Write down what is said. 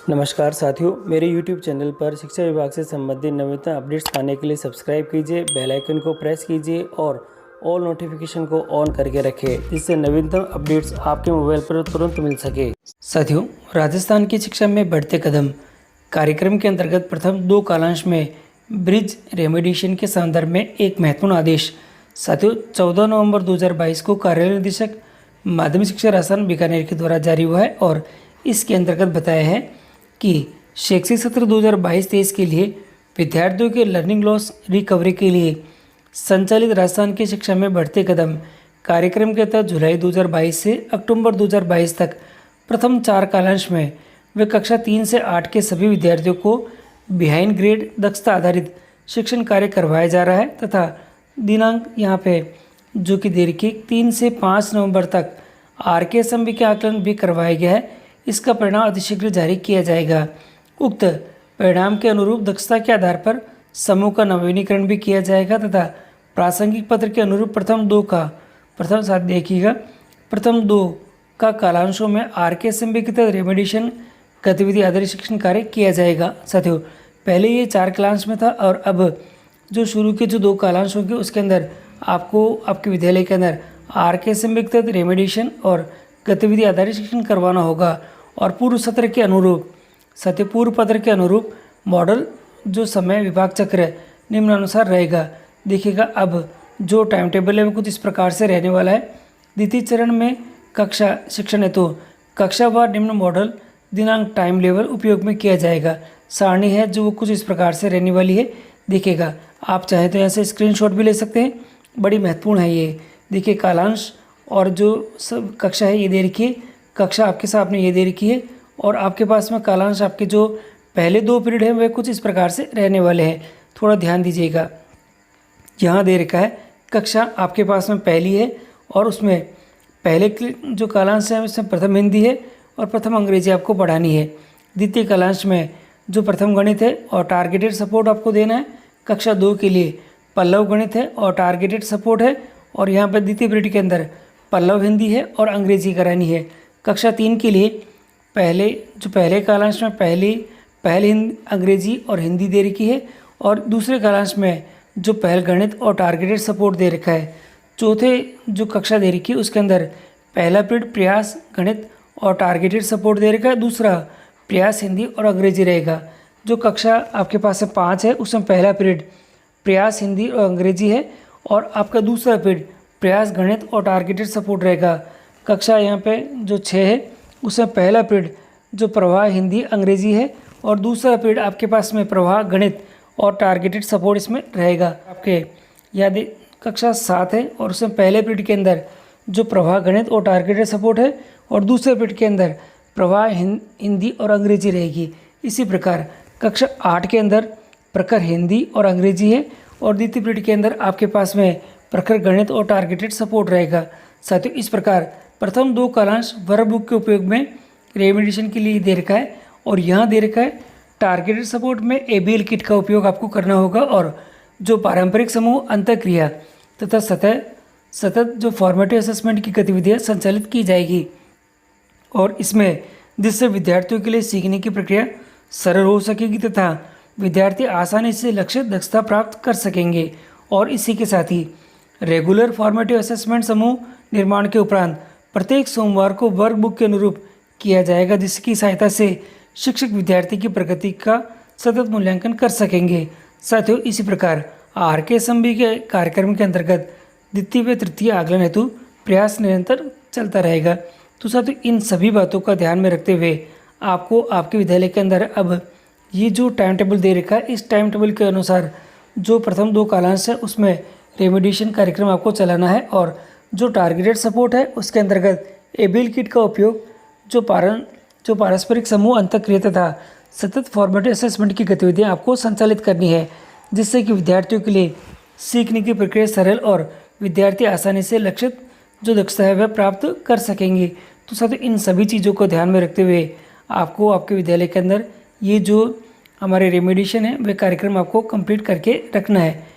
नमस्कार साथियों, मेरे YouTube चैनल पर शिक्षा विभाग से संबंधित नवीनतम अपडेट्स पाने के लिए सब्सक्राइब कीजिए, बेल आइकन को प्रेस कीजिए और ऑल नोटिफिकेशन को ऑन करके रखें, जिससे नवीनतम अपडेट्स आपके मोबाइल पर तुरंत मिल सके। साथियों, राजस्थान की शिक्षा में बढ़ते कदम कार्यक्रम के अंतर्गत प्रथम 2 कालांश में ब्रिज रेमेडिएशन के संदर्भ में एक महत्वपूर्ण आदेश साथियों 14 नवंबर 2022 को कार्यालय निदेशक माध्यमिक शिक्षा राजस्थान बीकानेर के द्वारा जारी हुआ है और इसके अंतर्गत बताया है कि शैक्षिक सत्र 2022-23 के लिए विद्यार्थियों के लर्निंग लॉस रिकवरी के लिए संचालित राजस्थान की शिक्षा में बढ़ते कदम कार्यक्रम के तहत जुलाई 2022 से अक्टूबर 2022 तक प्रथम 4 कालांश में वे कक्षा 3 से 8 के सभी विद्यार्थियों को बिहाइंड ग्रेड दक्षता आधारित शिक्षण कार्य करवाया जा रहा है तथा दिनांक यहाँ पे जो कि देर की 3 से 5 नवंबर तक RKSMB के आकलन भी करवाया गया है। इसका परिणाम अतिशीघ्र जारी किया जाएगा। उक्त परिणाम के अनुरूप दक्षता के आधार पर समूह का नवीनीकरण भी किया जाएगा तथा प्रासंगिक पत्र के अनुरूप प्रथम दो का कालांशों में RKSMB के तहत रेमेडिएशन गतिविधि आधारित शिक्षण कार्य किया जाएगा। साथियों, पहले ये 4 कालांश में था और अब जो शुरू के जो 2 कालांश होंगे उसके अंदर आपको आपके विद्यालय के अंदर RKSMB के तहत रेमेडिएशन और गतिविधि आधारित शिक्षण करवाना होगा और पूर्व सत्र के अनुरूप पूर्व पत्र के अनुरूप मॉडल जो समय विभाग चक्र निम्नानुसार रहेगा। देखिएगा, अब जो टाइम टेबल है वो कुछ इस प्रकार से रहने वाला है। द्वितीय चरण में कक्षा शिक्षण हेतु कक्षावार निम्न मॉडल दिनांक टाइम लेवल उपयोग में किया जाएगा। सारणी है जो वो कुछ इस प्रकार से रहने वाली है। देखिएगा, आप चाहे तो यहाँ से स्क्रीनशॉट भी ले सकते हैं, बड़ी महत्वपूर्ण है ये। देखिए, कालांश और जो सब कक्षा है ये दे रखी है, कक्षा आपके सामने ये दे रखी है और आपके पास में कालांश आपके जो पहले 2 पीरियड हैं वे कुछ इस प्रकार से रहने वाले हैं। थोड़ा ध्यान दीजिएगा, यहाँ दे रखा है कक्षा आपके पास में पहली है और उसमें पहले जो कालांश है उसमें प्रथम हिंदी है और प्रथम अंग्रेजी आपको पढ़ानी है। द्वितीय कालांश में जो प्रथम गणित है और टारगेटेड सपोर्ट आपको देना है। कक्षा 2 के लिए पल्लव गणित है और टारगेटेड सपोर्ट है और यहाँ पर द्वितीय पीरियड के अंदर पल्लव हिंदी है और अंग्रेजी करानी है। कक्षा 3 के लिए पहले कालांश में पहले अंग्रेजी और हिंदी दे रखी है और दूसरे कालांश में जो पहल गणित और टारगेटेड सपोर्ट दे रखा है। चौथे जो कक्षा दे रखी है उसके अंदर पहला पीरियड प्रयास गणित और टारगेटेड सपोर्ट दे रखा है, दूसरा प्रयास हिंदी और अंग्रेजी रहेगा। जो कक्षा आपके पास में 5 है उसमें पहला पीरियड प्रयास हिंदी और अंग्रेजी है और आपका दूसरा पीरियड प्रयास गणित और टारगेटेड सपोर्ट रहेगा। कक्षा यहाँ पे जो 6 है उसमें पहला पीरियड जो प्रवाह हिंदी अंग्रेजी है और दूसरा पीरियड आपके पास में प्रवाह गणित और टारगेटेड सपोर्ट इसमें रहेगा। आपके याद कक्षा 7 है और उसमें पहले पीरियड के अंदर जो प्रवाह गणित और टारगेटेड सपोर्ट है और दूसरे पीरियड के अंदर प्रवाह हिंदी और अंग्रेजी रहेगी। इसी प्रकार कक्षा 8 के अंदर प्रखर हिंदी और अंग्रेजी है और द्वितीय पीरियड के अंदर आपके पास में प्रखर गणित और टारगेटेड सपोर्ट रहेगा। साथियों, इस प्रकार प्रथम 2 कालांश वर्कबुक के उपयोग में रेमेडिएशन के लिए दे रखा है और यहाँ दे रखा है टारगेटेड सपोर्ट में ABL किट का उपयोग आपको करना होगा और जो पारंपरिक समूह अंतःक्रिया तथा सतत जो फॉर्मेटिव असेसमेंट की गतिविधियाँ संचालित की जाएगी और इसमें जिससे विद्यार्थियों के लिए सीखने की प्रक्रिया सरल हो सकेगी तथा विद्यार्थी आसानी से लक्षित दक्षता प्राप्त कर सकेंगे। और इसी के साथ ही रेगुलर फॉर्मेटिव असेसमेंट समूह निर्माण के उपरांत प्रत्येक सोमवार को वर्कबुक के अनुरूप किया जाएगा, जिसकी सहायता से शिक्षक विद्यार्थी की प्रगति का सतत मूल्यांकन कर सकेंगे। साथियों, इसी प्रकार RKSMB के कार्यक्रम के अंतर्गत द्वितीय व तृतीय आकलन हेतु प्रयास निरंतर चलता रहेगा। तो साथियों, इन सभी बातों का ध्यान में रखते हुए आपको आपके विद्यालय के अंदर अब ये जो टाइम टेबल दे रखा है, इस टाइम टेबल के अनुसार जो प्रथम 2 कालांश है उसमें रेमेडिएशन कार्यक्रम आपको चलाना है और जो टारगेटेड सपोर्ट है उसके अंतर्गत ABL किट का उपयोग जो पारस्परिक समूह अंतःक्रिया तथा सतत फॉर्मेटिव असेसमेंट की गतिविधियां आपको संचालित करनी है, जिससे कि विद्यार्थियों के लिए सीखने की प्रक्रिया सरल और विद्यार्थी आसानी से लक्षित जो दक्षता है वह प्राप्त कर सकेंगे। तो साथियों, इन सभी चीज़ों को ध्यान में रखते हुए आपको आपके विद्यालय के अंदर ये जो हमारे रेमेडिएशन है वह कार्यक्रम आपको कंप्लीट करके रखना है।